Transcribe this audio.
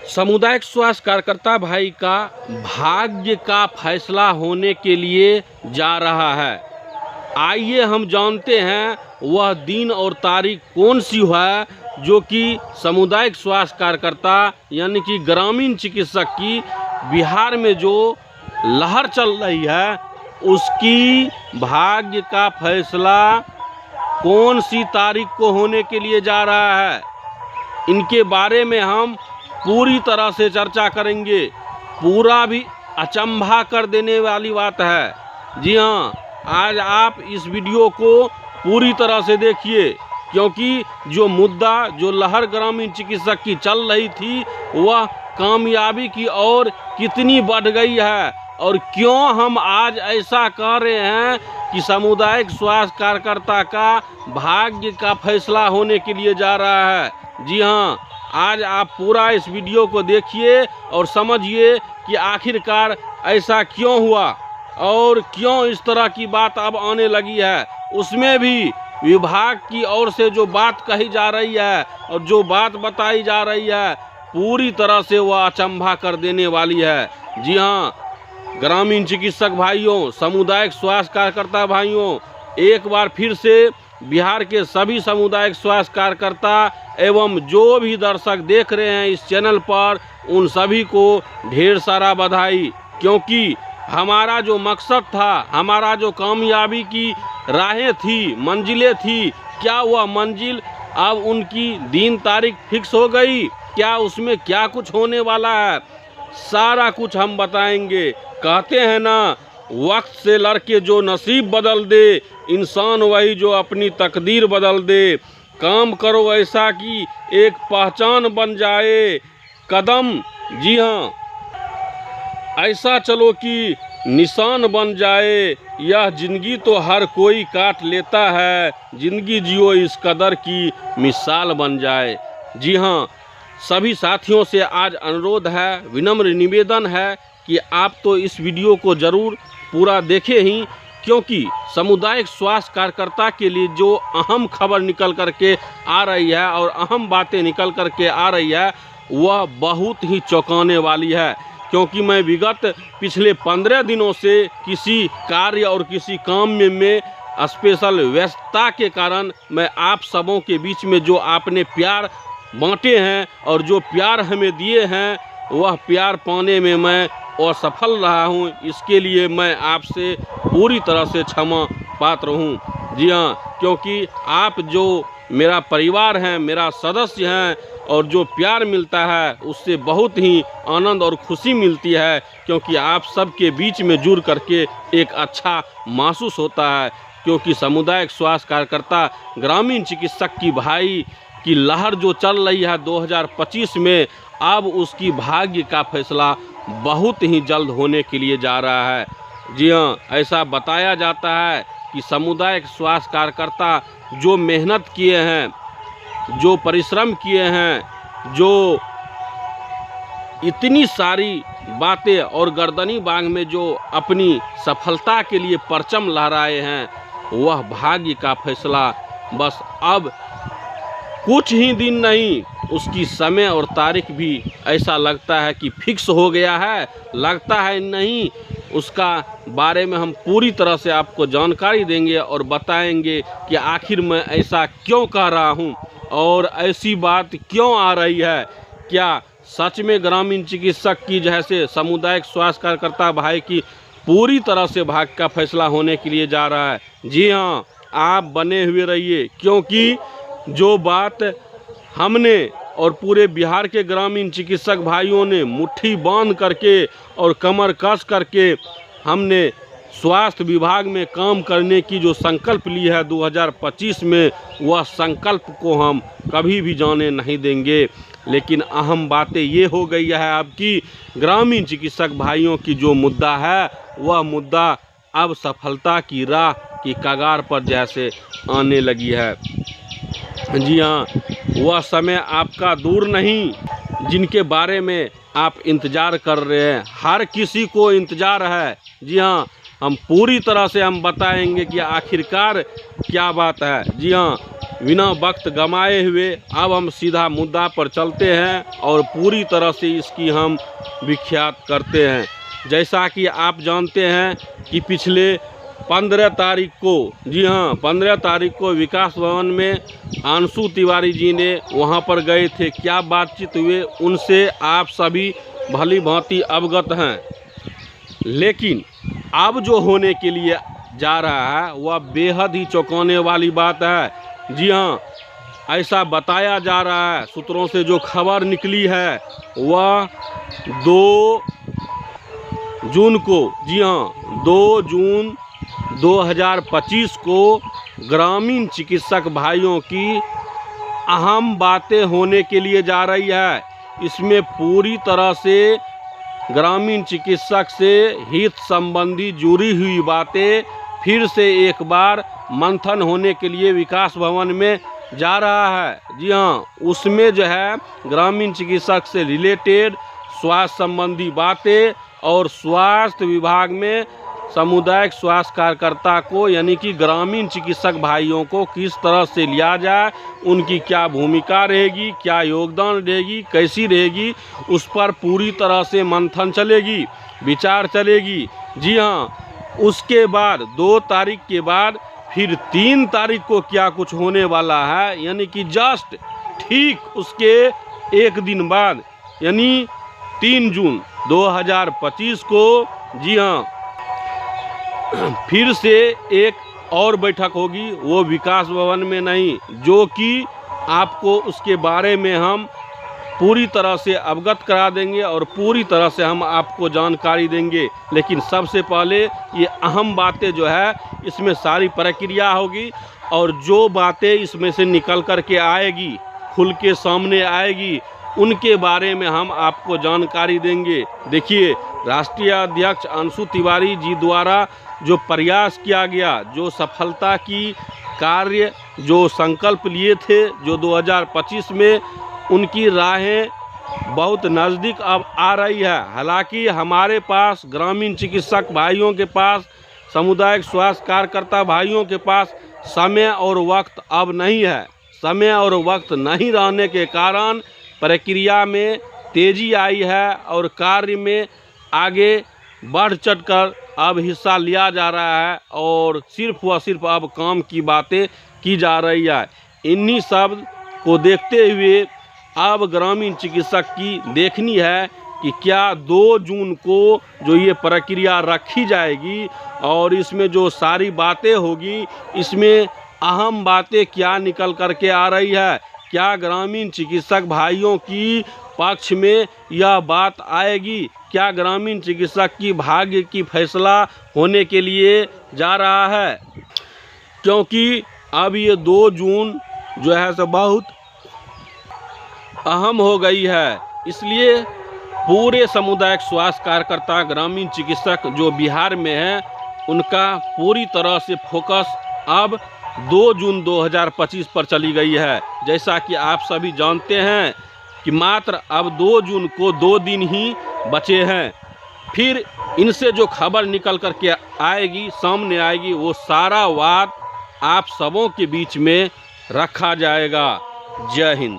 सामुदायिक स्वास्थ्य कार्यकर्ता भाई का भाग्य का फैसला होने के लिए जा रहा है। आइए हम जानते हैं वह दिन और तारीख कौन सी है जो कि सामुदायिक स्वास्थ्य कार्यकर्ता यानी कि ग्रामीण चिकित्सक की बिहार में जो लहर चल रही है उसकी भाग्य का फैसला कौन सी तारीख को होने के लिए जा रहा है। इनके बारे में हम पूरी तरह से चर्चा करेंगे। पूरा भी अचंभा कर देने वाली बात है। जी हाँ, आज आप इस वीडियो को पूरी तरह से देखिए, क्योंकि जो मुद्दा जो लहर ग्रामीण चिकित्सक की चल रही थी वह कामयाबी की ओर कितनी बढ़ गई है और क्यों हम आज ऐसा कह रहे हैं कि सामुदायिक स्वास्थ्य कार्यकर्ता का भाग्य का फैसला होने के लिए जा रहा है। जी हाँ, आज आप पूरा इस वीडियो को देखिए और समझिए कि आखिरकार ऐसा क्यों हुआ और क्यों इस तरह की बात अब आने लगी है। उसमें भी विभाग की ओर से जो बात कही जा रही है और जो बात बताई जा रही है पूरी तरह से वह अचंभा कर देने वाली है। जी हाँ, ग्रामीण चिकित्सक भाइयों, सामुदायिक स्वास्थ्य कार्यकर्ता भाइयों, एक बार फिर से बिहार के सभी सामुदायिक स्वास्थ्य कार्यकर्ता एवं जो भी दर्शक देख रहे हैं इस चैनल पर उन सभी को ढेर सारा बधाई, क्योंकि हमारा जो मकसद था, हमारा जो कामयाबी की राहें थी, मंजिलें थी, क्या वह मंजिल अब उनकी दिन तारीख फिक्स हो गई? क्या उसमें क्या कुछ होने वाला है? सारा कुछ हम बताएंगे। कहते हैं ना, वक्त से लड़के जो नसीब बदल दे, इंसान वही जो अपनी तकदीर बदल दे। काम करो ऐसा कि एक पहचान बन जाए कदम। जी हाँ, ऐसा चलो कि निशान बन जाए। यह जिंदगी तो हर कोई काट लेता है, जिंदगी जियो इस कदर की मिसाल बन जाए। जी हाँ, सभी साथियों से आज अनुरोध है, विनम्र निवेदन है कि आप तो इस वीडियो को ज़रूर पूरा देखें ही, क्योंकि सामुदायिक स्वास्थ्य कार्यकर्ता के लिए जो अहम खबर निकल कर के आ रही है और अहम बातें निकल कर के आ रही है वह बहुत ही चौंकाने वाली है। क्योंकि मैं विगत पिछले 15 दिनों से किसी कार्य और किसी काम में स्पेशल व्यस्तता के कारण मैं आप सबों के बीच में जो आपने प्यार बांटे हैं और जो प्यार हमें दिए हैं वह प्यार पाने में मैं असफल रहा हूं। इसके लिए मैं आपसे पूरी तरह से क्षमा पात्र हूं। जी हाँ, क्योंकि आप जो मेरा परिवार हैं, मेरा सदस्य हैं और जो प्यार मिलता है उससे बहुत ही आनंद और खुशी मिलती है, क्योंकि आप सबके बीच में जुड़ करके एक अच्छा महसूस होता है। क्योंकि सामुदायिक स्वास्थ्य कार्यकर्ता ग्रामीण चिकित्सक की भाई की लहर जो चल रही है 2025 में, अब उसकी भाग्य का फैसला बहुत ही जल्द होने के लिए जा रहा है। जी हाँ, ऐसा बताया जाता है कि सामुदायिक स्वास्थ्य कार्यकर्ता जो मेहनत किए हैं, जो परिश्रम किए हैं, जो इतनी सारी बातें और गर्दनी बांग में जो अपनी सफलता के लिए परचम लहराए हैं, वह भाग्य का फैसला बस अब कुछ ही दिन नहीं, उसकी समय और तारीख भी ऐसा लगता है कि फिक्स हो गया है। लगता है नहीं, उसका बारे में हम पूरी तरह से आपको जानकारी देंगे और बताएंगे कि आखिर मैं ऐसा क्यों कह रहा हूं और ऐसी बात क्यों आ रही है। क्या सच में ग्रामीण चिकित्सक की जैसे सामुदायिक स्वास्थ्य कार्यकर्ता भाई की पूरी तरह से भाग्य का फैसला होने के लिए जा रहा है? जी हाँ, आप बने हुए रहिए, क्योंकि जो बात हमने और पूरे बिहार के ग्रामीण चिकित्सक भाइयों ने मुट्ठी बांध करके और कमर कस करके हमने स्वास्थ्य विभाग में काम करने की जो संकल्प ली है 2025 में, वह संकल्प को हम कभी भी जाने नहीं देंगे। लेकिन अहम बातें ये हो गई है अब कि ग्रामीण चिकित्सक भाइयों की जो मुद्दा है वह मुद्दा अब सफलता की राह की कगार पर जैसे आने लगी है। जी हाँ, वह समय आपका दूर नहीं जिनके बारे में आप इंतज़ार कर रहे हैं। हर किसी को इंतज़ार है। जी हाँ, हम पूरी तरह से हम बताएंगे कि आखिरकार क्या बात है। जी हाँ, बिना वक्त गमाए हुए अब हम सीधा मुद्दा पर चलते हैं और पूरी तरह से इसकी हम विख्यात करते हैं। जैसा कि आप जानते हैं कि पिछले 15 तारीख को, जी हाँ 15 तारीख को विकास भवन में अंशु तिवारी जी ने वहां पर गए थे। क्या बातचीत हुए उनसे आप सभी भली भांति अवगत हैं। लेकिन अब जो होने के लिए जा रहा है वह बेहद ही चौंकाने वाली बात है। जी हाँ, ऐसा बताया जा रहा है, सूत्रों से जो खबर निकली है वह 2 जून को, जी हाँ 2 जून 2025 को ग्रामीण चिकित्सक भाइयों की अहम बातें होने के लिए जा रही है। इसमें पूरी तरह से ग्रामीण चिकित्सक से हित संबंधी जुड़ी हुई बातें फिर से एक बार मंथन होने के लिए विकास भवन में जा रहा है। जी हाँ, उसमें जो है ग्रामीण चिकित्सक से रिलेटेड स्वास्थ्य संबंधी बातें और स्वास्थ्य विभाग में सामुदायिक स्वास्थ्य कार्यकर्ता को यानी कि ग्रामीण चिकित्सक भाइयों को किस तरह से लिया जाए, उनकी क्या भूमिका रहेगी, क्या योगदान रहेगी, कैसी रहेगी, उस पर पूरी तरह से मंथन चलेगी, विचार चलेगी। जी हाँ, उसके बाद 2 तारीख के बाद फिर 3 तारीख को क्या कुछ होने वाला है, यानी कि जस्ट ठीक उसके एक दिन बाद यानी 3 जून 2025 को, जी हाँ फिर से एक और बैठक होगी। वो विकास भवन में नहीं, जो कि आपको उसके बारे में हम पूरी तरह से अवगत करा देंगे और पूरी तरह से हम आपको जानकारी देंगे। लेकिन सबसे पहले ये अहम बातें जो है इसमें सारी प्रक्रिया होगी और जो बातें इसमें से निकल कर के आएगी, खुल के सामने आएगी, उनके बारे में हम आपको जानकारी देंगे। देखिए, राष्ट्रीय अध्यक्ष अंशु तिवारी जी द्वारा जो प्रयास किया गया, जो सफलता की कार्य, जो संकल्प लिए थे, जो 2025 में उनकी राहें बहुत नज़दीक अब आ रही है। हालांकि हमारे पास ग्रामीण चिकित्सक भाइयों के पास, सामुदायिक स्वास्थ्य कार्यकर्ता भाइयों के पास समय और वक्त अब नहीं है। समय और वक्त नहीं रहने के कारण प्रक्रिया में तेज़ी आई है और कार्य में आगे बढ़ चढ़कर अब हिस्सा लिया जा रहा है और सिर्फ व सिर्फ अब काम की बातें की जा रही है। इन्हीं सब को देखते हुए अब ग्रामीण चिकित्सक की देखनी है कि क्या 2 जून को जो ये प्रक्रिया रखी जाएगी और इसमें जो सारी बातें होगी, इसमें अहम बातें क्या निकल कर के आ रही है। क्या ग्रामीण चिकित्सक भाइयों की पक्ष में यह बात आएगी? क्या ग्रामीण चिकित्सक की भाग्य की फैसला होने के लिए जा रहा है? क्योंकि अब ये 2 जून जो है सो बहुत अहम हो गई है। इसलिए पूरे सामुदायिक स्वास्थ्य कार्यकर्ता, ग्रामीण चिकित्सक जो बिहार में हैं, उनका पूरी तरह से फोकस अब 2 जून 2025 पर चली गई है। जैसा कि आप सभी जानते हैं कि मात्र अब 2 जून को 2 दिन ही बचे हैं। फिर इनसे जो खबर निकल कर के आएगी, सामने आएगी, वो सारा बात आप सबों के बीच में रखा जाएगा। जय हिंद।